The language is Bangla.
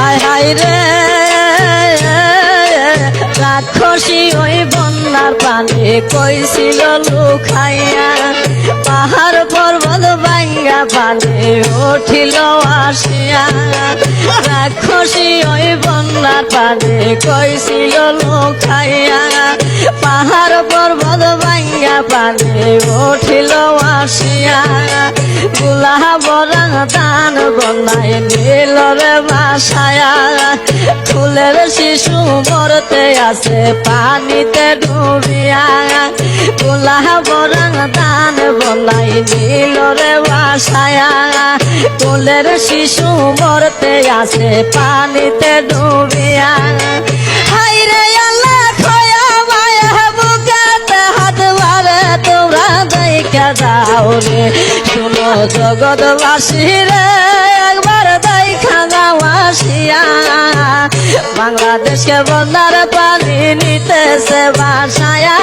হায় হায় রে রাক্ষসী ওই বন্যার পানি কইছিল লুকাইয়া পাহাড় পর্বত ভাঙ্গা পানি উঠিল আসিয়া রাক্ষসী ওই বন্যার পানি কইছিল লুকাইয়া পাহাড় পর্বত ভাঙ্গা পানি উঠিল আসিয়া গুলা বরং দান বনাই নীল রে বাসায়া ফুলের শিশু মরতে আছে পানিতে ডুবিয়া গুলা বরং দান বনাই নীল রে বাসায়া ফুলের শিশু মরতে আছে পানিতে ডুবিয়া হায় রে আল্লাহ খয়া মায়া বুকেতে হাত বারে তোমরা দেখা যাও রে শুনো জগৎবাসী রে একবার দেখা যাও আসিয়া বাংলাদেশকে বন্যার পানি নিতেছে বাসায়া